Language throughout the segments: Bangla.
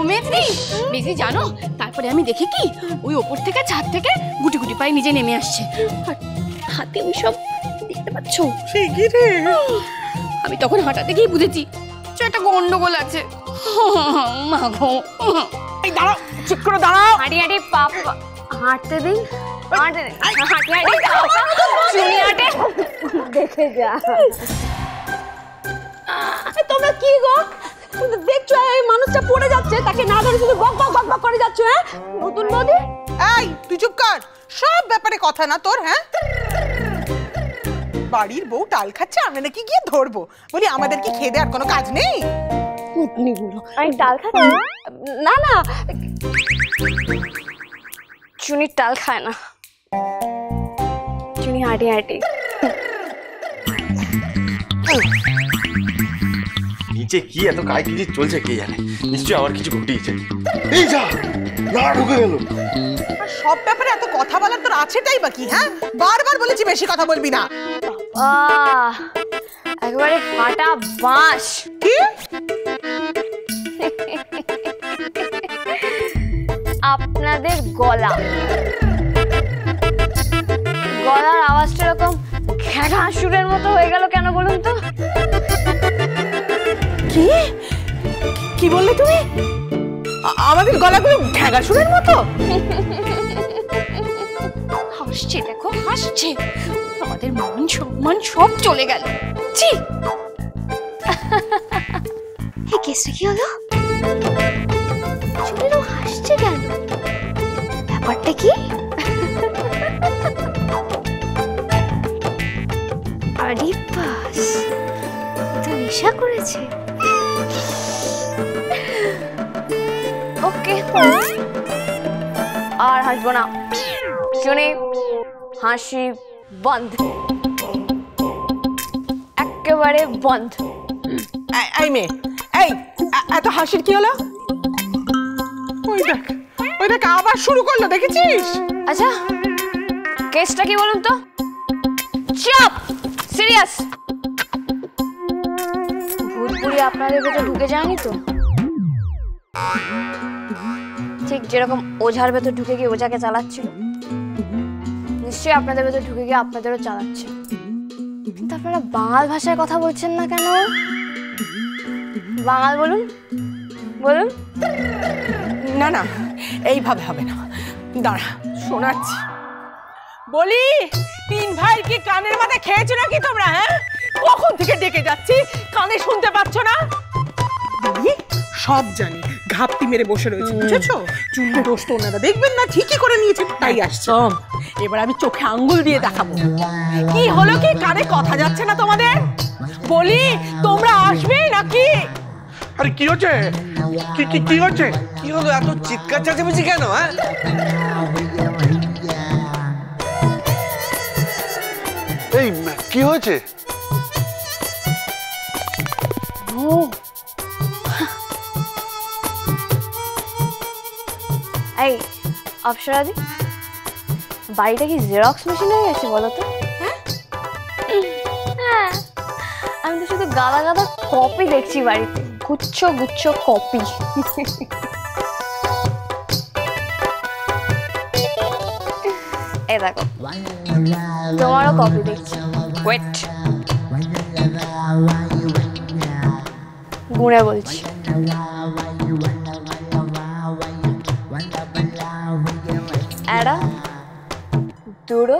মেজদি মেজদি জানো, তারপরে আমি দেখি কি ওই ওপর থেকে ছাদ থেকে গুটি গুটি পায়ে নিজে নেমে আসছে, আর হাতে ওই সব দেখতে পাচ্ছ। আমি তখন হঠাৎ দেখেই বুঝেছি যে একটা গন্ডগোল আছে। মা গো, এই দাঁড়াও, ঠিক করে দাঁড়াও। হাঁটি হাঁটি পাপ হাঁটতে দিন, হাঁটতে দিন, হাঁটি হাঁটি চুনি হাঁটে, দেখে যা। তোমরা কি গো দেখছো? এই মানুষটা পড়ে যাচ্ছে, তাকে না ধরে শুধু বক বক বক বক করে যাচ্ছ। হ্যাঁ নতুন নদী। এই তুই চুপ কর, সব ব্যাপারে কথা না তোর। হ্যাঁ, বাড়ির বউ টাল খাচ্ছে, আমরা নাকি গিয়ে ধরবো? বলি আমাদের কি খেয়ে দেওয়ার কোনো কাজ নেই? আমি ডাল খাচ্ছি না, না চুনি ডাল খায় না, চুনি হাঁটি হাঁটি। নিচে কি এত গায়ে কিছু চলছে কে জানে, নিশ্চয়ই আবার কিছু ঘটিয়েছে। এই যা না ঢুকে গেল। আর সব ব্যাপারে এত কথা বলার তোর আছেটাই বাকি? হ্যাঁ, বারবার বলেছি বেশি কথা বলবি না। একেবারে ফাটা বাঁশ। কি? আপনাদের গলা, গলার আওয়াজটা এরকম ঘ্যাঘা সুরের মতো হয়ে গেল কেন বলুন তো? কি কি বললে তুমি? আমাদের গলাগুলো ঘ্যাঘা সুরের মতো? হাসছে, দেখো হাসছে, আমাদের মান সম্মান সব চলে গেল। ছি, এই কেসটা কি হলো? চুনিরও হাসছে কেন? ব্যাপারটা কি? আরে বাস, তো নেশা করেছে। ওকে, আর হাসবো না। চুনি হাসি বন্ধ, একেবারে বন্ধ। এই মেয়ে, এই এত হাসির কি হলো? ওই দেখ, ওই দেখ আবার শুরু করলো, দেখেছিস? আচ্ছা কেসটা কি বলুন তো? চুপ, সিরিয়াস। ভূতপুরি আপনাদের ভেতর ঢুকে যায়নি তো? ঠিক যেরকম ওঝার ভেতর ঢুকে গিয়ে ওঝাকে চালাচ্ছিল, নিশ্চয়ই আপনাদের ভেতর ঢুকে গিয়ে আপনাদেরও চালাচ্ছে। কিন্তু আপনারা বাঙাল ভাষায় কথা বলছেন না কেন? বাঙাল বলুন, বলুন। না না, এইভাবে হবে না, দাঁড়া শোনাচ্ছি। বলি, তিন ভাই কি কানের মাথায় খেয়েছো নাকি তোমরা? হ্যাঁ, কখন থেকে ডেকে যাচ্ছি, কানে শুনতে পাচ্ছ না? সব জানি, ঘাপটি মেরে বসে রয়েছে, বুঝেছো? চুল্লি দোষ তো ওনারা দেখবেন না, ঠিকই করে নিয়েছে, তাই আসছে। এবার আমি চোখে আঙ্গুল দিয়ে দেখাবো। কি হলো কি, কানে কথা যাচ্ছে না তোমাদের? বলি তোমরা আসবে নাকি? আরে কি হচ্ছে? কি কি কি হচ্ছে? কি হলো? এত চিৎকার চেঁচামেচি কেন? হ্যাঁ, এই কি হয়েছে? এই অপসরাদি, বাড়িটা কি জেরক্স মেশিন হয়ে গেছে বলো তো? হ্যাঁ, আমি তো শুধু গাদা গাদা কপি দেখছি বাড়িতে, গুচ্ছ গুচ্ছ কপি। এই দেখো, তোমারও কপি দেখছি। ওয়েট, গুণে বলছি। একটা, দুটো,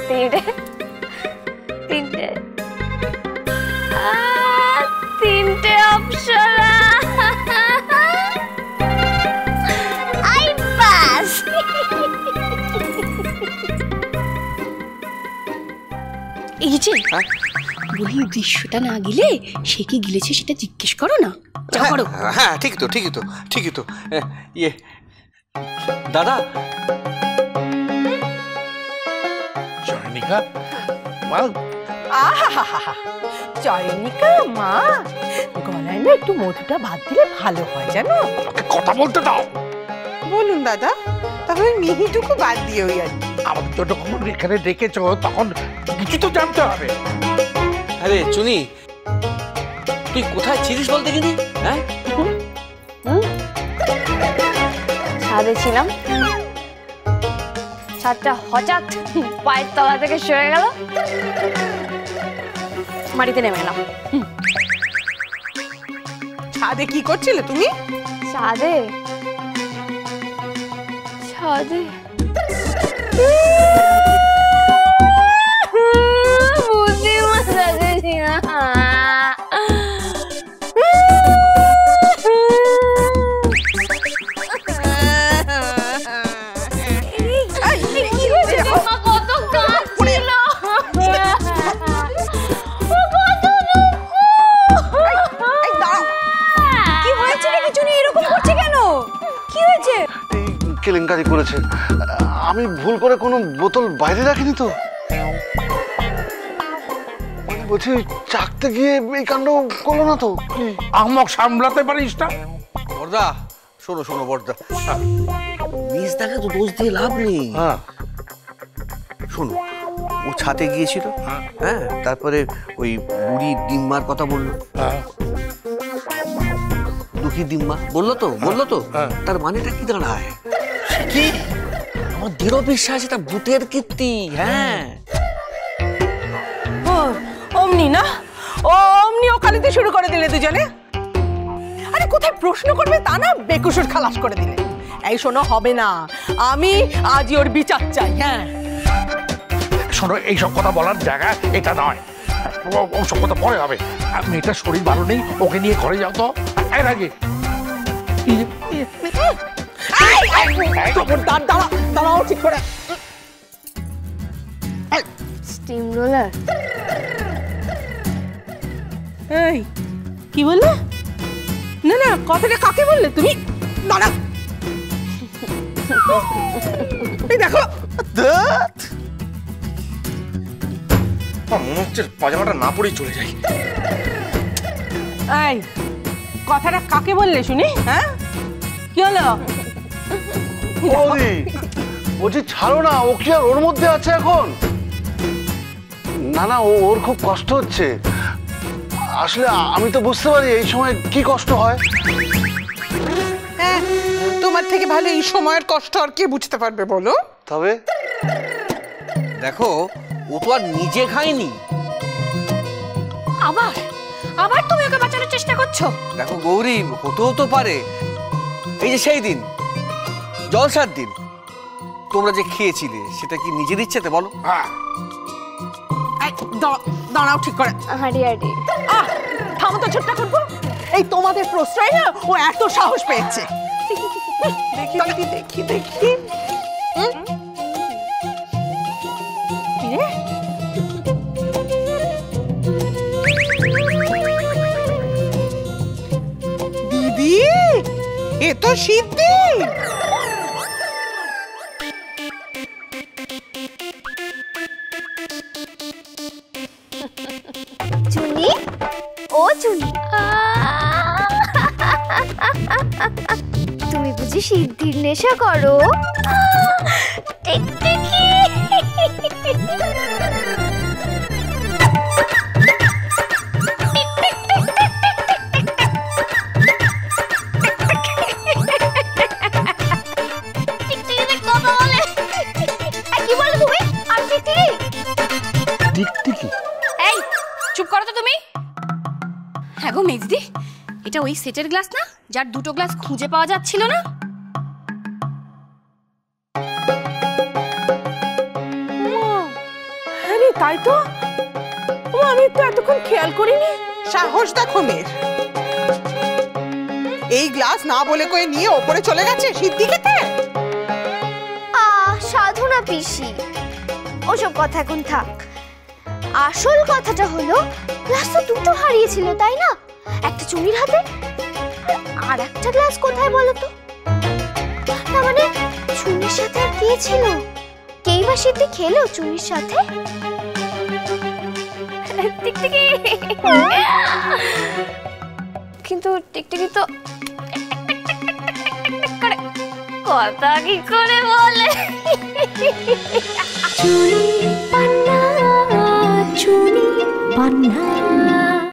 তিনটে, তিনটে, তিনটে অপসরা। I pass. এই যে বলি, দৃশ্যটা না গিলে সে কি গিলেছে সেটা জিজ্ঞেস করো না। হ্যাঁ ঠিকই তো, ঠিকই তো, ঠিকই তো। ইয়ে দাদা, জয়নিকা মা, জয়নিকা মা, গলায় না একটু মধুটা ভাত দিলে ভালো হয় জানো। কথা বলতে দাও। বলুন দাদা, তাহলে মিহিটুকু বাদ দিয়ে ওই আর কি। আমাকে তো যখন এখানে ডেকেছো তখন কিছু তো জানতে হবে। আরে চুনি, তুই কোথায় ছিলিস বলতে গিনি? হ্যাঁ, ছাদে ছিলাম, ছাদটা হঠাৎ পায়ের তলা থেকে সরে গেল, মাটিতে নেমে এলাম। ছাদে কি করছিলে তুমি? ছাদে ছাদে কেলেঙ্কারি করেছে। আমি ভুল করে কোনো বোতল বাইরে রাখিনি তো। বলছি চাকতে গিয়ে এই কাণ্ড করলো না তো? আহমক সামলাতে পারিস না? বর্দা শোনো শোনো বর্দা, নিজটাকে তো দোষ দিয়ে লাভ নেই। হ্যাঁ শোনো, ও ছাতে গিয়েছিল, হ্যাঁ, তারপরে ওই বুড়ি ডিম্মার কথা বললো, দুঃখী ডিম্মা বললো তো, তার মানেটা কি দাঁড়ায়? কি আমার দৃঢ় বিশ্বাস এটা ভূতের কীর্তি। হ্যাঁ, অমনি না, অমনি ওখানেতে শুরু করে দিলে দুজনে। আরে কোথায় প্রশ্ন করবে তা না, বেকুসুর খালাস করে দিলে। এই শোনো, হবে না, আমি আজই ওর বিচার চাই। হ্যাঁ শোনো, এইসব কথা বলার জায়গা এটা নয়। ওসব কথা পরে হবে। মেয়েটার শরীর ভালো নেই, ওকে নিয়ে ঘরে যাও তো। এর আগে দাঁড়াও ঠিক করে। Steam roller. এই কি বললে? না না, কথাটা কাকে বললে তুমি? দাঁড়া, এই দেখো, মনে হচ্ছে পাজামাটা না পরেই চলে যাই। এই কথাটা কাকে বললে শুনি? হ্যাঁ কি হলো? বলছি ছাড়ো না, ও কি আর ওর মধ্যে আছে এখন? না না, ওর খুব কষ্ট হচ্ছে। আসলে আমি তো বুঝতে পারি এই সময় কি কষ্ট হয়। হ্যাঁ, তোমার থেকে ভালো এই সময়ের কষ্ট আর কে বুঝতে পারবে বলো? তবে দেখো, ও তো আর নিজে খায়নি। আবার আবার তুমি ওকে বাঁচানোর চেষ্টা করছো? দেখো গৌরী, হতেও তো পারে এই যে সেই দিন জলসার দিন তোমরা যে খেয়েছিলে, সেটা কি নিজের ইচ্ছেতে বলো? দাঁড়াও ঠিক করে। হাঁটি হাঁটি। থামো তো, ছোট্ট করবো। এই তোমাদের প্রশ্রয় না ও এত সাহস পেয়েছে। দেখি দেখি দেখি দেখি। দিদি, এ তো সিদ্ধি। চুনি, ও চুনি, তুমি বুঝি সিদ্ধির নেশা করো? টিকটিকি। এই চুপ করো তো তুমি। হ্যাঁ গো মেজদি, এটা ওই সেটের গ্লাস না যার দুটো গ্লাস খুঁজে পাওয়া যাচ্ছিল না? আরে তাই তো, ও আমি তো এতক্ষণ খেয়াল করিনি। সাহস দেখো মেয়ের। এই গ্লাস না বলে কয়ে নিয়ে ওপরে চলে গেছে সিদ্ধি খেতে। সাধনা পিসি, ওসব কথা এখন থাক। আসল কথাটা হলো, গ্লাস তো দুটো হারিয়েছিল তাই না? একটা চুনির হাতে, আর একটা গ্লাস কোথায় বলো তো? না মানে চুনির সাথে আর কে ছিল? কেই বা সিদ্ধি খেলো চুনির সাথে? টিকটিকি। কিন্তু টিকটিকি তো কথা কি করে বলে? চুনি পান্না, চুনি পান্না।